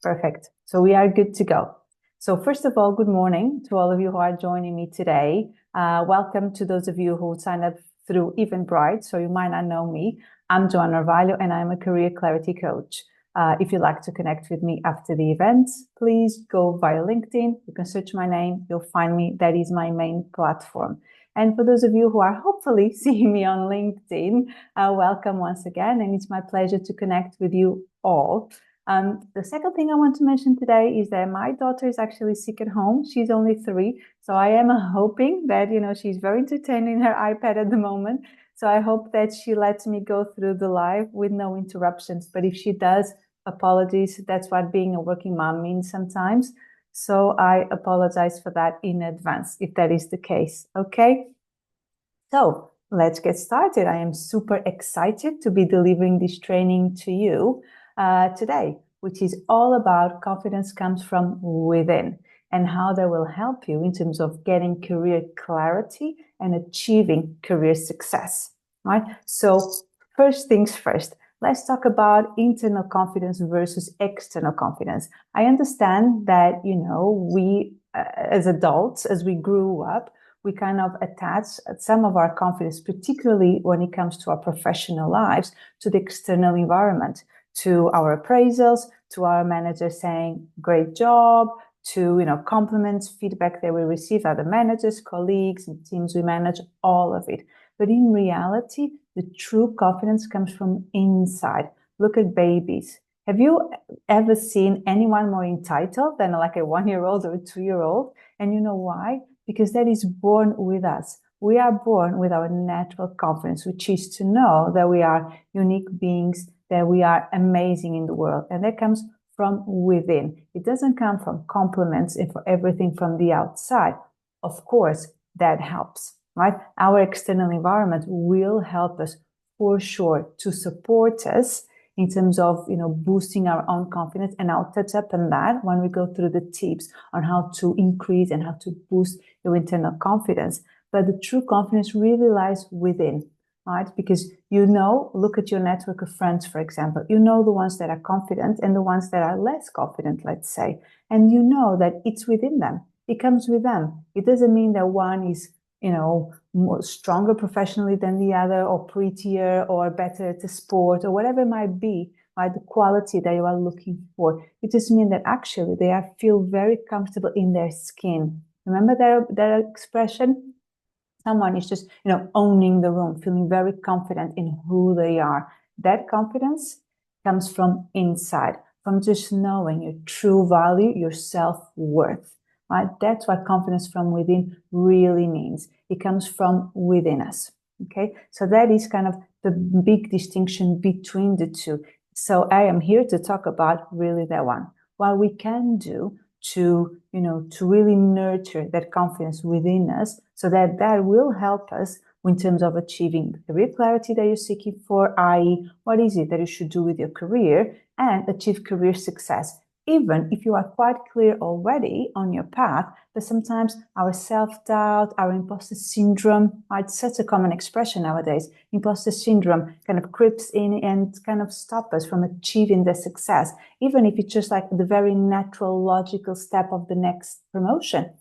Perfect. So we are good to go. So first of all, good morning to all of you who are joining me today. Welcome to those of you who signed up through Eventbrite, so you might not know me. I'm Joanna Orvalho, and I'm a career clarity coach. If you'd like to connect with me after the event, please go via LinkedIn. You can search my name. You'll find me. That is my main platform. And for those of you who are hopefully seeing me on LinkedIn, welcome once again. And it's my pleasure to connect with you all. The second thing I want to mention today is that my daughter is actually sick at home. She's only 3. So I am hoping that, she's very entertained in her iPad at the moment. So I hope that she lets me go through the live with no interruptions. But if she does, apologies. That's what being a working mom means sometimes. So I apologize for that in advance, if that is the case. Okay. So let's get started. I am super excited to be delivering this training to you today, which is all about confidence comes from within and how that will help you in terms of getting career clarity and achieving career success, right? So first things first, let's talk about internal confidence versus external confidence. I understand that, we as adults, as we grew up, we kind of attach some of our confidence, particularly when it comes to our professional lives, to the external environment, to our appraisals, to our manager saying, great job, to, compliments, feedback that we receive, other managers, colleagues, and teams we manage, all of it. But in reality, the true confidence comes from inside. Look at babies. Have you ever seen anyone more entitled than like a 1-year-old or a 2-year-old? And you know why? Because that is born with us. We are born with our natural confidence, which is to know that we are unique beings, that we are amazing in the world. And that comes from within. It doesn't come from compliments and for everything from the outside. Of course, that helps, right? Our external environment will help us for sure to support us in terms of, boosting our own confidence. And I'll touch up on that when we go through the tips on how to increase and how to boost your internal confidence. But the true confidence really lies within, right? Because, look at your network of friends, for example, the ones that are confident and the ones that are less confident, let's say, and that it's within them. It comes with them. It doesn't mean that one is, more stronger professionally than the other, or prettier, or better at the sport, or whatever it might be, right? The quality that you are looking for. It just means that actually they feel very comfortable in their skin. Remember that expression? Someone is just, owning the room, feeling very confident in who they are. That confidence comes from inside, from just knowing your true value, your self-worth. Right? That's what confidence from within really means. It comes from within us. Okay. So that is kind of the big distinction between the two. So I am here to talk about really that one. What we can do to really nurture that confidence within us so that will help us in terms of achieving the career clarity that you're seeking for, i.e., what is it that you should do with your career and achieve career success. Even if you are quite clear already on your path, but sometimes our self-doubt, our imposter syndrome, it's such a common expression nowadays, imposter syndrome kind of creeps in and kind of stops us from achieving the success, even if it's just like the very natural, logical step of the next promotion.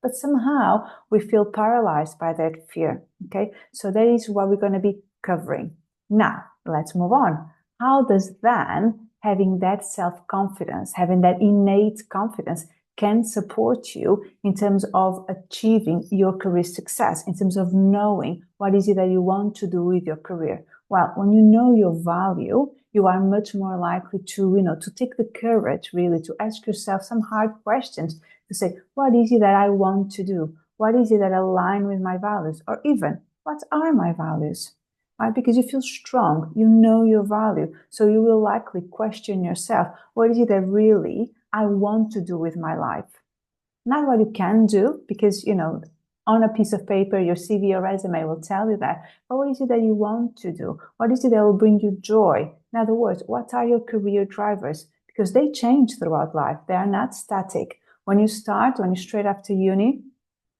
But somehow we feel paralyzed by that fear, okay? So that is what we're going to be covering. Now, let's move on. How does then having that self-confidence, having that innate confidence can support you in terms of achieving your career success, in terms of knowing what is it that you want to do with your career? Well, when you know your value, you are much more likely to, to take the courage really to ask yourself some hard questions to say, what is it that I want to do? What is it that aligns with my values? Or even, what are my values? Right? Because you feel strong, you know your value. So you will likely question yourself, what is it that really I want to do with my life? Not what you can do, because, on a piece of paper, your CV or resume will tell you that. But what is it that you want to do? What is it that will bring you joy? In other words, what are your career drivers? Because they change throughout life. They are not static. When you're straight after uni,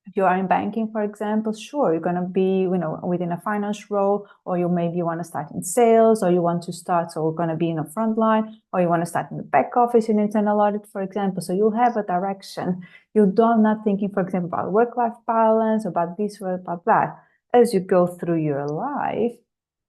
If you are in banking, for example, sure, you're going to be, within a finance role, or you maybe want to start in sales, or you want to start, so we're going to be in the front line, or you want to start in the back office in internal audit, for example. So you'll have a direction. You're not thinking, for example, about work-life balance, about this, or about that. As you go through your life,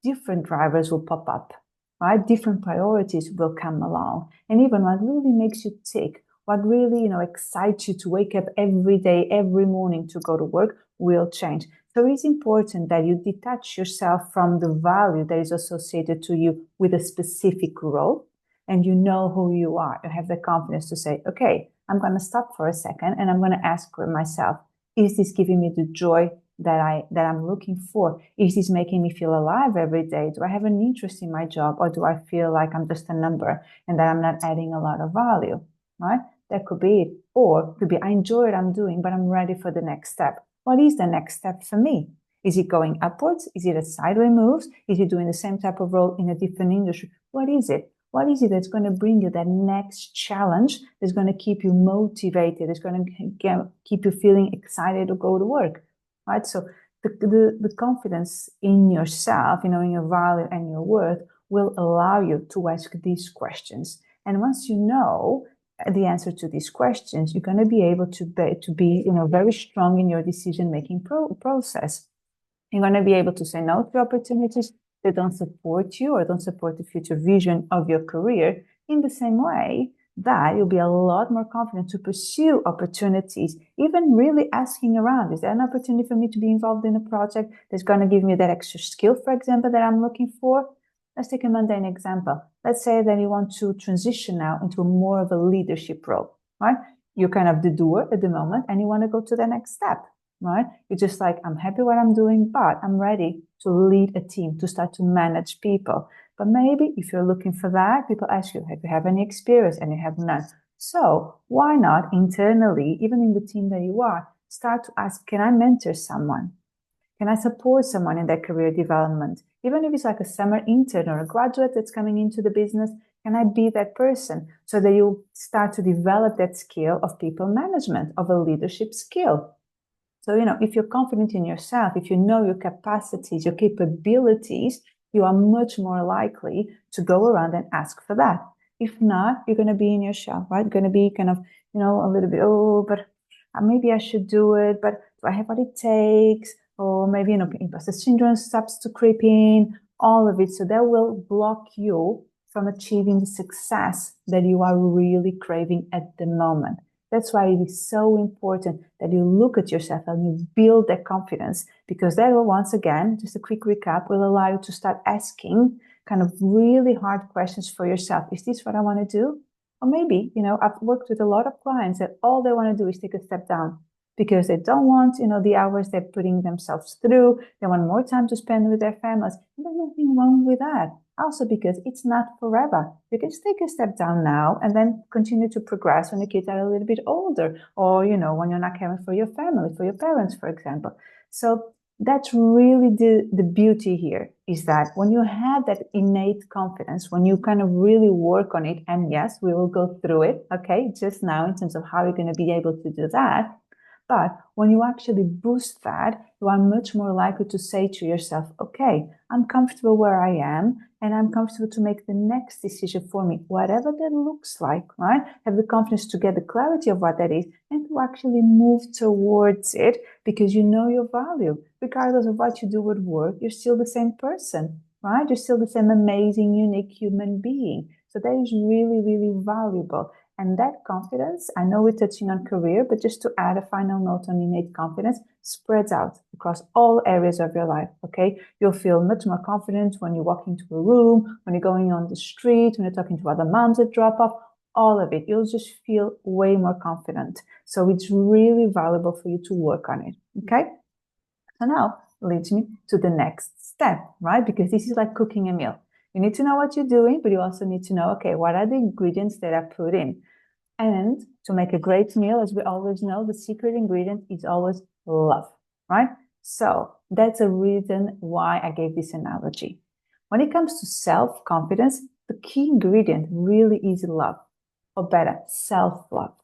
different drivers will pop up, right? Different priorities will come along. And even what really makes you tick, what really, excites you to wake up every day, every morning to go to work will change. So it's important that you detach yourself from the value that is associated to you with a specific role, and you know who you are. You have the confidence to say, okay, I'm going to stop for a second and I'm going to ask myself, is this giving me the joy that I'm looking for? Is this making me feel alive every day? Do I have an interest in my job, or do I feel like I'm just a number and that I'm not adding a lot of value? Right? That could be it. Or it could be, I enjoy what I'm doing, but I'm ready for the next step. What is the next step for me? Is it going upwards? Is it a sideways move? Is it doing the same type of role in a different industry? What is it? What is it that's going to bring you that next challenge that's going to keep you motivated? It's going to keep you feeling excited to go to work, right? So the confidence in yourself, in your value and your worth will allow you to ask these questions. And once you know the answer to these questions, you're going to be able to be very strong in your decision-making process. You're going to be able to say no to opportunities that don't support you or don't support the future vision of your career, in the same way that you'll be a lot more confident to pursue opportunities, even really asking around, is there an opportunity for me to be involved in a project that's going to give me that extra skill, for example, that I'm looking for? Let's take a mundane example. Let's say that you want to transition now into more of a leadership role, right? You're kind of the doer at the moment and you want to go to the next step, right? You're just like, I'm happy what I'm doing, but I'm ready to lead a team, to start to manage people. But maybe if you're looking for that, people ask you, have you have any experience? And you have none. So why not internally, even in the team that you are, start to ask, can I mentor someone? Can I support someone in their career development? Even if it's like a summer intern or a graduate that's coming into the business, can I be that person so that you start to develop that skill of people management, of a leadership skill? So, if you're confident in yourself, if you know your capacities, your capabilities, you are much more likely to go around and ask for that. If not, you're going to be in your shell, right? You're going to be kind of, a little bit, oh, but maybe I should do it, but do I have what it takes? Or maybe, imposter syndrome starts to creep in, all of it. So that will block you from achieving the success that you are really craving at the moment. That's why it is so important that you look at yourself and you build that confidence, because that will, once again, just a quick recap, will allow you to start asking kind of really hard questions for yourself. Is this what I want to do? Or maybe, I've worked with a lot of clients that all they want to do is take a step down because they don't want, the hours they're putting themselves through. They want more time to spend with their families. And there's nothing wrong with that. Also because it's not forever. You can just take a step down now and then continue to progress when the kids are a little bit older, or, when you're not caring for your family, for your parents, for example. So that's really the beauty here, is that when you have that innate confidence, when you kind of really work on it, and yes, we will go through it, okay, just now in terms of how you're going to be able to do that. But when you actually boost that, you are much more likely to say to yourself, okay, I'm comfortable where I am, and I'm comfortable to make the next decision for me, whatever that looks like, right? Have the confidence to get the clarity of what that is and to actually move towards it, because you know your value. Regardless of what you do at work, you're still the same person, right? You're still the same amazing, unique human being. So that is really, really valuable. And that confidence, I know we're touching on career, but just to add a final note on innate confidence, spreads out across all areas of your life, okay? You'll feel much more confident when you walk into a room, when you're going on the street, when you're talking to other moms at drop off, all of it. You'll just feel way more confident. So it's really valuable for you to work on it, okay? So now leads me to the next step, right? Because this is like cooking a meal. You need to know what you're doing, but you also need to know, okay, what are the ingredients that I put in? And to make a great meal, as we always know, the secret ingredient is always love, right? So that's a reason why I gave this analogy. When it comes to self-confidence, the key ingredient really is love, or better, self-love,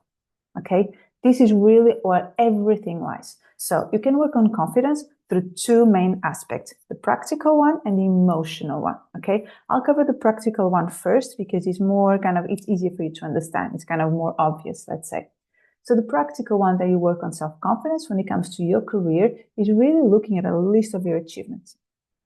okay? This is really where everything lies. So you can work on confidence through two main aspects, the practical one and the emotional one, okay? I'll cover the practical one first because it's more it's easier for you to understand. It's kind of more obvious, let's say. So the practical one that you work on self-confidence when it comes to your career is really looking at a list of your achievements,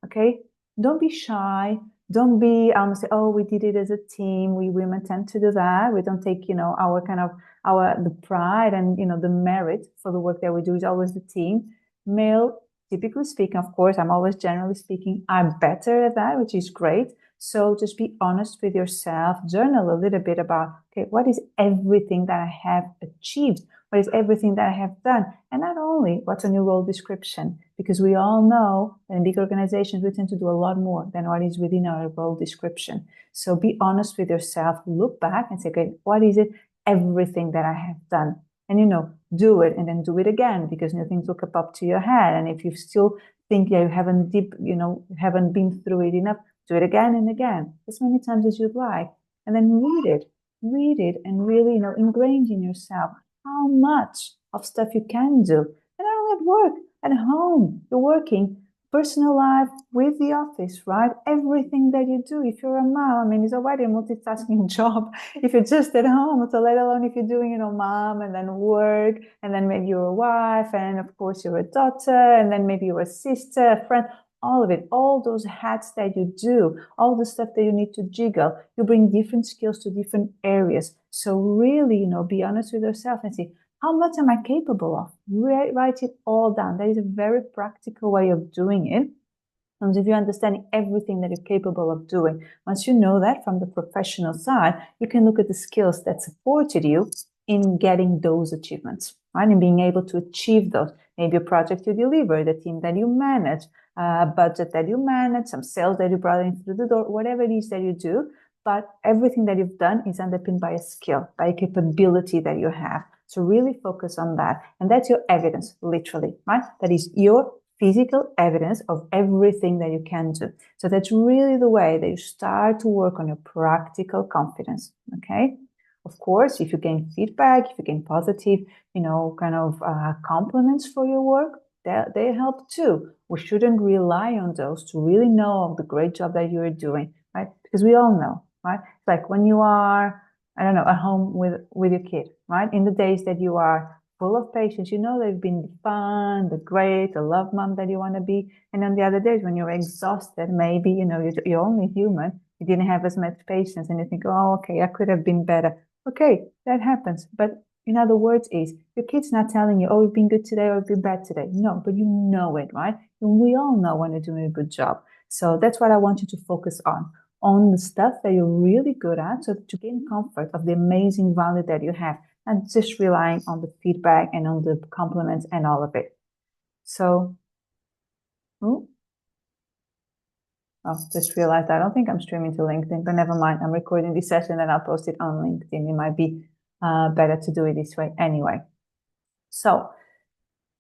okay? Don't be shy. Don't be say, oh, we did it as a team. We women tend to do that. We don't take, the pride and, the merit for the work that we do is always the team. Male, typically speaking, of course, I'm always generally speaking, I'm better at that, which is great. So just be honest with yourself, journal a little bit about, okay, what is everything that I have achieved? What is everything that I have done? And not only what's on your role description, because we all know that in big organizations, we tend to do a lot more than what is within our role description. So be honest with yourself, look back and say, okay, what is it? Everything that I have done. And, do it and then do it again because new things will come up to your head. And if you still think you haven't been through it enough, do it again and again, as many times as you'd like. And then read it and really, ingrained in yourself how much of stuff you can do. And not only at work, at home, you're working, personal life with the office, right? Everything that you do, if you're a mom, it's already a multitasking job. If you're just at home, so let alone if you're doing, mom and then work, and then maybe you're a wife, and of course you're a daughter, and then maybe you're a sister, a friend, all of it, all those hats that you do, all the stuff that you need to jiggle, you bring different skills to different areas. So really, be honest with yourself and see, how much am I capable of? Write it all down. That is a very practical way of doing it. And if you're understanding everything that you're capable of doing, once you know that from the professional side, you can look at the skills that supported you in getting those achievements, right? And being able to achieve those. Maybe a project you deliver, the team that you manage, a budget that you manage, some sales that you brought in through the door, whatever it is that you do. But everything that you've done is underpinned by a skill, by a capability that you have. So really focus on that. And that's your evidence, literally, right? That is your physical evidence of everything that you can do. So that's really the way that you start to work on your practical confidence, okay? Of course, if you gain feedback, if you gain positive, compliments for your work, they help too. We shouldn't rely on those to really know the great job that you're doing, right? Because we all know, right? It's like when you are, at home with your kid, right? In the days that you are full of patience, they've been the fun, the great, the love mom that you want to be. And on the other days when you're exhausted, maybe, you're only human, you didn't have as much patience and you think, oh, okay, I could have been better. Okay, that happens. But in other words your kid's not telling you, oh, you've been good today or you've been bad today. No, but you know it, right? And we all know when you're doing a good job. So that's what I want you to focus on the stuff that you're really good at, so to gain comfort of the amazing value that you have, and just relying on the feedback and on the compliments and all of it. So, just realized I don't think I'm streaming to LinkedIn, but never mind. I'm recording this session and I'll post it on LinkedIn. It might be better to do it this way anyway. So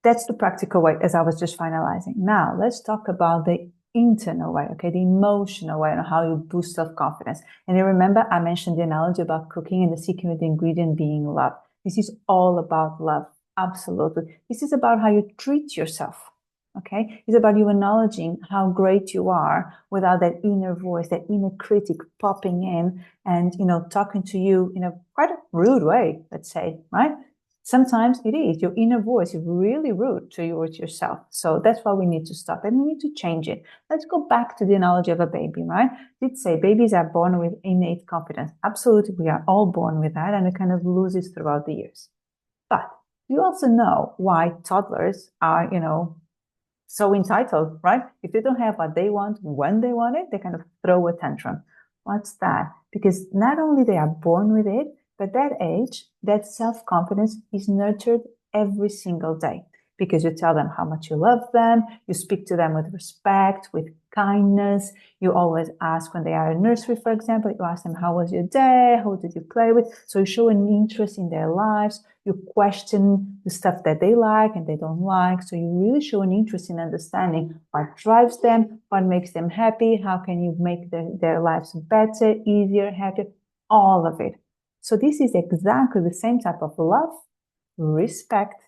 that's the practical way, as I was just finalizing. Now let's talk about the internal way, okay, the emotional way, and how you boost self-confidence. And you remember I mentioned the analogy about cooking and the secret ingredient being love. This is all about love. Absolutely. This is about how you treat yourself. Okay, it's about you acknowledging how great you are without that inner voice, that inner critic popping in and, talking to you in a quite a rude way, let's say, right? Sometimes it is your inner voice is really rude towards yourself. So that's why we need to stop and we need to change it. Let's go back to the analogy of a baby, right? Did say babies are born with innate confidence. Absolutely, we are all born with that, and it kind of loses throughout the years. But you also know why toddlers are, so entitled, right? If they don't have what they want when they want it, they kind of throw a tantrum. What's that? Because not only they are born with it, but that age, that self-confidence is nurtured every single day. Because you tell them how much you love them, you speak to them with respect, with kindness. You always ask when they are in nursery, for example, you ask them, how was your day? Who did you play with? So you show an interest in their lives. You question the stuff that they like and they don't like. So you really show an interest in understanding what drives them, what makes them happy, how can you make their lives better, easier, happier, all of it. So this is exactly the same type of love, respect,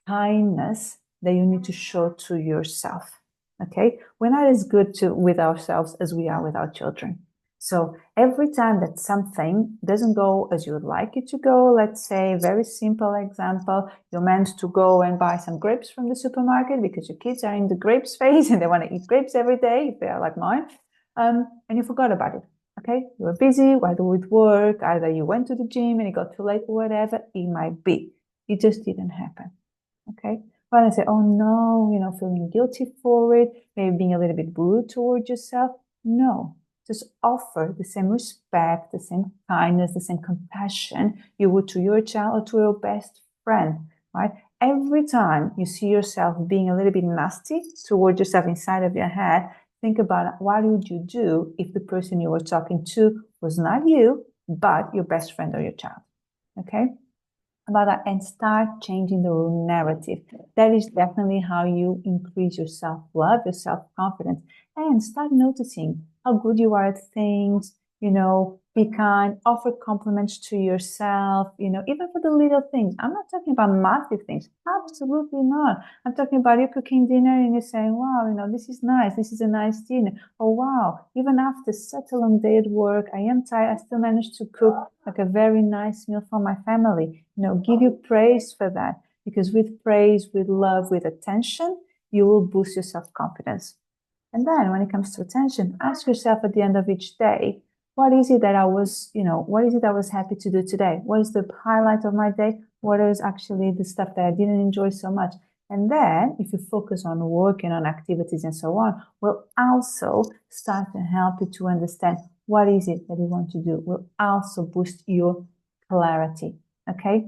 kindness that you need to show to yourself. Okay, we're not as good with ourselves as we are with our children. So every time that something doesn't go as you would like it to go, let's say, very simple example, you're meant to go and buy some grapes from the supermarket because your kids are in the grapes phase and they want to eat grapes every day if they are like mine, and you forgot about it. Okay, you were busy, either with work, either you went to the gym and it got too late, or whatever it might be. It just didn't happen. Okay, rather than say, oh no, feeling guilty for it, maybe being a little bit rude towards yourself. No, just offer the same respect, the same kindness, the same compassion you would to your child or to your best friend, right? Every time you see yourself being a little bit nasty towards yourself inside of your head, think about what would you do if the person you were talking to was not you, but your best friend or your child. Okay? About that, and start changing the narrative. That is definitely how you increase your self-love, your self-confidence, and start noticing how good you are at things. Be kind, offer compliments to yourself, even for the little things. I'm not talking about massive things. Absolutely not. I'm talking about you cooking dinner and you're saying, wow, this is nice. This is a nice dinner. Oh, wow. Even after such a long day at work, I am tired. I still managed to cook like a very nice meal for my family. Give you praise for that, because with praise, with love, with attention, you will boost your self-confidence. And then when it comes to attention, ask yourself at the end of each day, what is it that I was happy to do today? What is the highlight of my day? What is actually the stuff that I didn't enjoy so much? And then if you focus on working on activities and so on, will also start to help you to understand what is it that you want to do. Will also boost your clarity. Okay?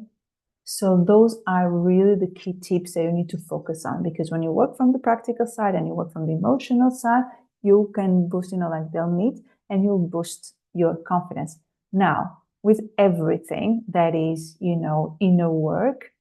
So those are really the key tips that you need to focus on, because when you work from the practical side and you work from the emotional side, you can boost, like they'll meet, and you'll boost your confidence. Now, with everything that is, inner work,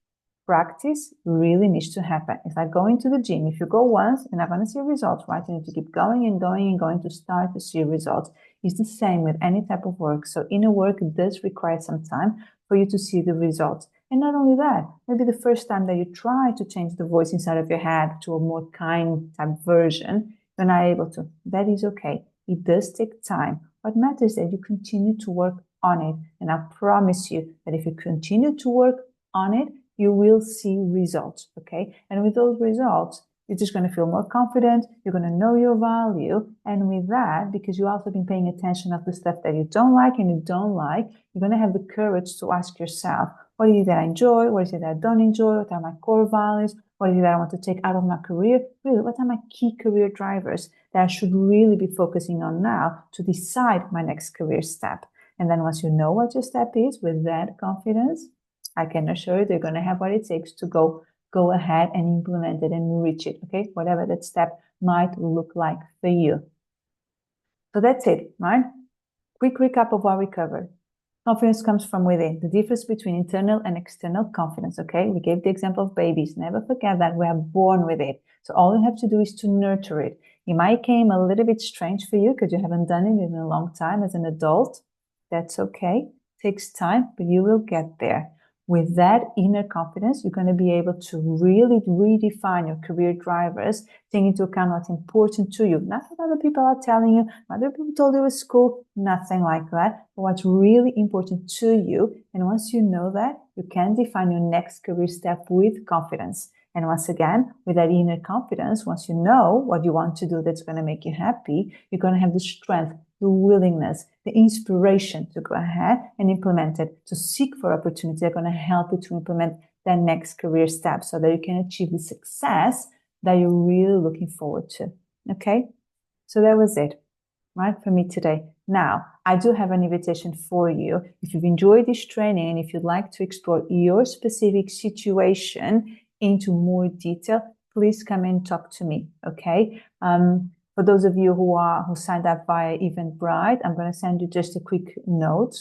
practice really needs to happen. It's like going to the gym. If you go once, you're not going to see results, right? You need to keep going and going and going to start to see results. It's the same with any type of work. So inner work does require some time for you to see the results. And not only that, maybe the first time that you try to change the voice inside of your head to a more kind type version, you're not able to. That is okay. It does take time. What matters is that you continue to work on it. And I promise you that if you continue to work on it, you will see results, okay? And with those results, you're just going to feel more confident. You're going to know your value. And with that, because you've also been paying attention of the stuff that you don't like and you don't like, you're going to have the courage to ask yourself, what is it that I enjoy? What is it that I don't enjoy? What are my core values? What is it that I want to take out of my career? Really, what are my key career drivers that I should really be focusing on now to decide my next career step? And then once you know what your step is, with that confidence, I can assure you they're going to have what it takes to go ahead and implement it and reach it, okay? Whatever that step might look like for you. So that's it, right? Quick recap of what we covered. Confidence comes from within. The difference between internal and external confidence, okay? We gave the example of babies. Never forget that we are born with it. So all you have to do is to nurture it. It might came a little bit strange for you because you haven't done it in a long time as an adult. That's okay. It takes time, but you will get there. With that inner confidence, you're going to be able to really redefine your career drivers, taking into account what's important to you. Not what other people are telling you, what other people told you at school, nothing like that, but what's really important to you. And once you know that, you can define your next career step with confidence. And once again, with that inner confidence, once you know what you want to do that's going to make you happy, you're going to have the strength, the willingness, the inspiration to go ahead and implement it, to seek for opportunities that are going to help you to implement that next career step so that you can achieve the success that you're really looking forward to. Okay? So that was it, right, for me today. Now, I do have an invitation for you. If you've enjoyed this training and if you'd like to explore your specific situation into more detail, please come and talk to me, okay? For those of you who signed up via Eventbrite, I'm going to send you just a quick note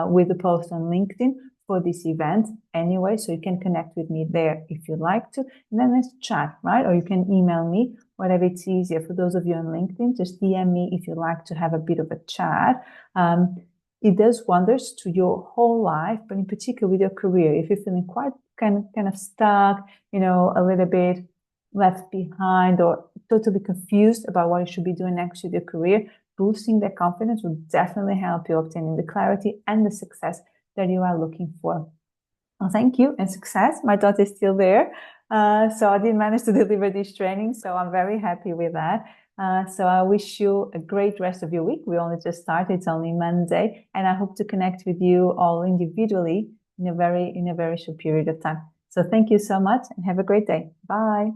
with the post on LinkedIn for this event anyway, so you can connect with me there if you'd like to, and then let's chat, right? Or you can email me, whatever it's easier. For those of you on LinkedIn, just DM me if you'd like to have a bit of a chat. It does wonders to your whole life, but in particular with your career. If you're feeling quite kind of stuck, a little bit left behind or totally confused about what you should be doing next with your career, boosting their confidence will definitely help you obtaining the clarity and the success that you are looking for. Well, thank you and success. My daughter is still there. So I did manage to deliver this training. So I'm very happy with that. So I wish you a great rest of your week. We only just started. It's only Monday. And I hope to connect with you all individually in a very short period of time. So thank you so much and have a great day. Bye.